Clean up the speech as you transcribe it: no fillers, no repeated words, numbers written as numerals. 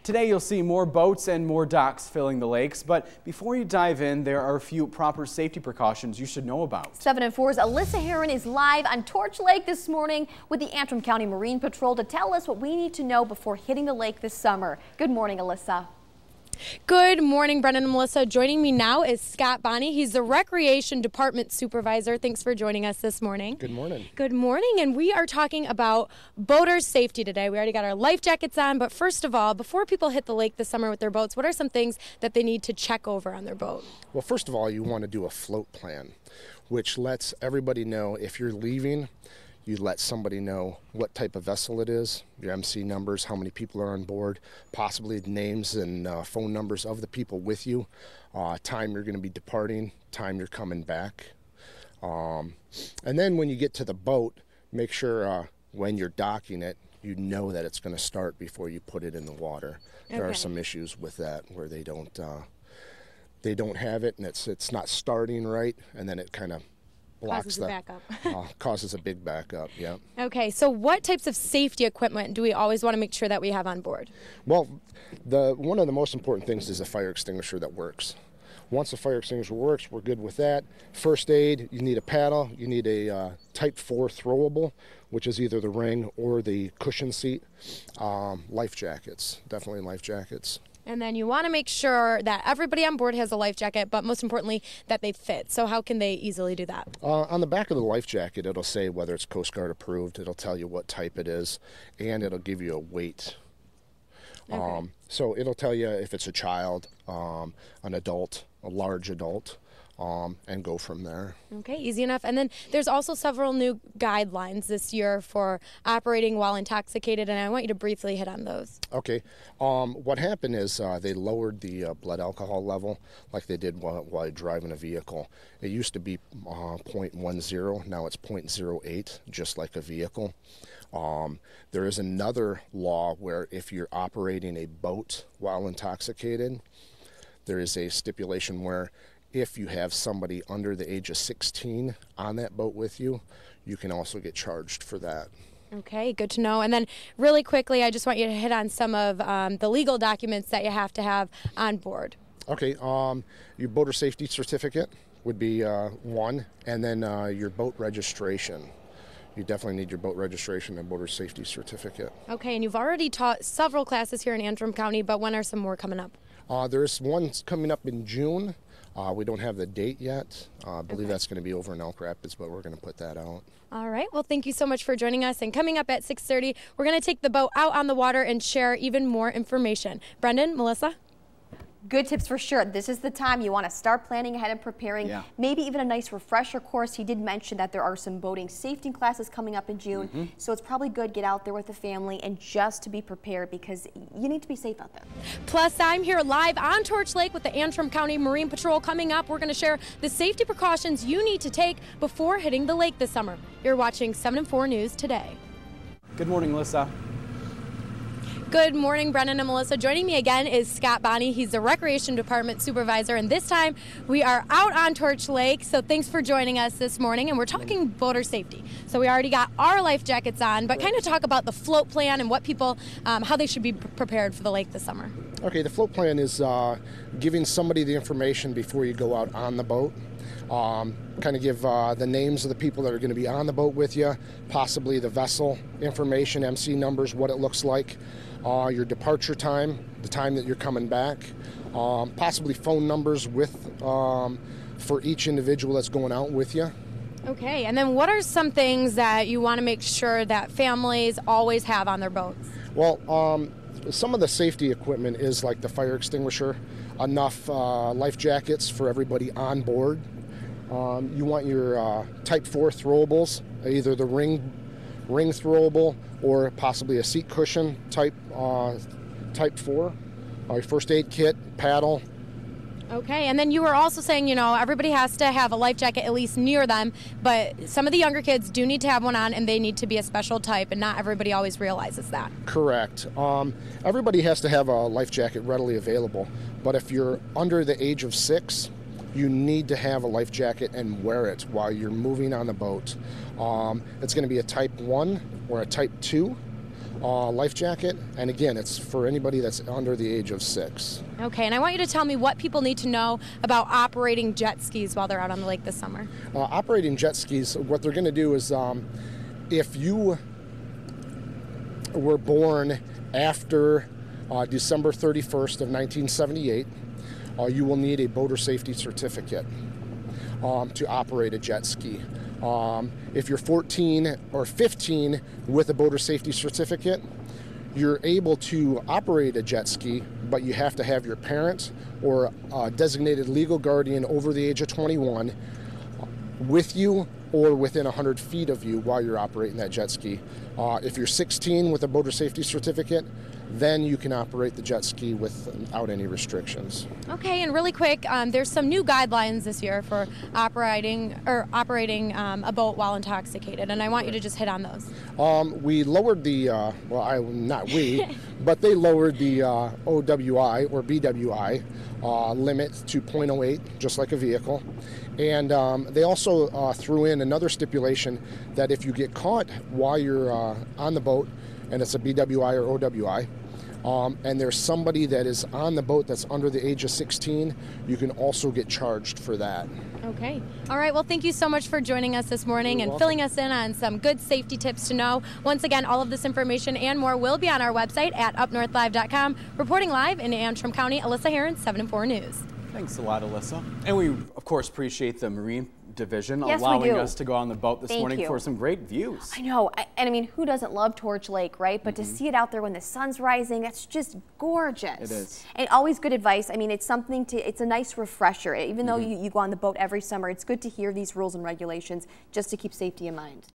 Today you'll see more boats and more docks filling the lakes, but before you dive in, there are a few proper safety precautions you should know about. 7 and 4's Alyssa Heron is live on Torch Lake this morning with the Antrim County Marine Patrol to tell us what we need to know before hitting the lake this summer. Good morning, Alyssa. Good morning, Brendan and Melissa. Joining me now is Scott Bonney. He's the Recreation Department Supervisor. Thanks for joining us this morning. Good morning. Good morning, and we are talking about boaters' safety today. We already got our life jackets on, but first of all, before people hit the lake this summer with their boats, what are some things that they need to check over on their boat? Well, first of all, you want to do a float plan, which lets everybody know if you're leaving. You let somebody know what type of vessel it is, your MC numbers, how many people are on board, possibly names and phone numbers of the people with you, time you're going to be departing, time you're coming back. And then when you get to the boat, make sure when you're docking it, you know that it's going to start before you put it in the water. Okay. There are some issues with that where they don't have it and it's not starting right, and then it kind of blocks the backup. Causes a big backup, yeah. Okay, so what types of safety equipment do we always want to make sure that we have on board? Well, one of the most important things is a fire extinguisher that works. Once the fire extinguisher works, we're good with that. First aid, you need a paddle, you need a type 4 throwable, which is either the ring or the cushion seat. Life jackets, definitely life jackets. And then you want to make sure that everybody on board has a life jacket, but most importantly, that they fit. So how can they easily do that? On the back of the life jacket, it'll say whether it's Coast Guard approved. It'll tell you what type it is, and it'll give you a weight. Okay. So it'll tell you if it's a child, an adult, a large adult, and go from there. Okay, easy enough. And then there's also several new guidelines this year for operating while intoxicated, and I want you to briefly hit on those. Okay. What happened is they lowered the blood alcohol level like they did while driving a vehicle. It used to be 0.10, now it's 0.08, just like a vehicle. There is another law where if you're operating a boat while intoxicated, there is a stipulation where if you have somebody under the age of 16 on that boat with you, you can also get charged for that. Okay, good to know. And then really quickly, I just want you to hit on some of the legal documents that you have to have on board. Okay, your boater safety certificate would be one, and then your boat registration. You definitely need your boat registration and boater safety certificate. Okay, and you've already taught several classes here in Antrim County, but when are some more coming up? There's one coming up in June. We don't have the date yet. I believe that's going to be over in Elk Rapids, but we're going to put that out. All right. Well, thank you so much for joining us. And coming up at 6:30, we're going to take the boat out on the water and share even more information. Brendan, Melissa? Good tips for sure. This is the time you want to start planning ahead and preparing. Yeah. Maybe even a nice refresher course. He did mention that there are some boating safety classes coming up in June. So it's probably good to get out there with the family and just to be prepared because you need to be safe out there. Plus, I'm here live on Torch Lake with the Antrim County Marine Patrol. Coming up, we're going to share the safety precautions you need to take before hitting the lake this summer. You're watching 7 and 4 News today. Good morning, Alyssa. Good morning, Brendan and Melissa. Joining me again is Scott Bonney. He's the Recreation Department Supervisor, and this time we are out on Torch Lake, so thanks for joining us this morning, and we're talking boater safety. So we already got our life jackets on, but kind of talk about the float plan and what people, how they should be prepared for the lake this summer. Okay, the float plan is giving somebody the information before you go out on the boat. Kind of give the names of the people that are going to be on the boat with you, possibly the vessel information, MC numbers, what it looks like, your departure time, the time that you're coming back, possibly phone numbers with for each individual that's going out with you. Okay, and then what are some things that you want to make sure that families always have on their boats? Well, some of the safety equipment is like the fire extinguisher, enough life jackets for everybody on board. You want your type 4 throwables, either the ring throwable or possibly a seat cushion type 4. Your first aid kit, paddle. Okay, and then you were also saying, you know, everybody has to have a life jacket at least near them, but some of the younger kids do need to have one on, and they need to be a special type, and not everybody always realizes that. Correct. Everybody has to have a life jacket readily available, but if you're under the age of 6, you need to have a life jacket and wear it while you're moving on the boat. It's going to be a type 1 or a type 2. life jacket, and again, it's for anybody that's under the age of 6. Okay, and I want you to tell me what people need to know about operating jet skis while they're out on the lake this summer. Operating jet skis, what they're going to do is if you were born after December 31st of 1978, you will need a boater safety certificate to operate a jet ski. If you're 14 or 15 with a boater safety certificate, you're able to operate a jet ski, but you have to have your parent or a designated legal guardian over the age of 21 with you or within 100 feet of you while you're operating that jet ski. If you're 16 with a boater safety certificate, then you can operate the jet ski without any restrictions. Okay, and really quick, there's some new guidelines this year for operating a boat while intoxicated, and I want you to just hit on those. We lowered the, not we, but they lowered the OWI or BWI limit to 0.08, just like a vehicle. And they also threw in another stipulation that if you get caught while you're on the boat, and it's a BWI or OWI, and there's somebody that is on the boat that's under the age of 16, you can also get charged for that. Okay. All right. Well, thank you so much for joining us this morning and filling us in on some good safety tips to know. Once again, all of this information and more will be on our website at UpNorthLive.com. Reporting live in Antrim County, Alyssa Heron, 7-4 News. Thanks a lot, Alyssa. And we, of course, appreciate the Marine Division Yes, allowing us to go on the boat this morning for some great views. I know, and I mean, who doesn't love Torch Lake, right? But to see it out there when the sun's rising, that's just gorgeous. It is. And always good advice. I mean, it's something to, it's a nice refresher. Even though you go on the boat every summer, it's good to hear these rules and regulations just to keep safety in mind.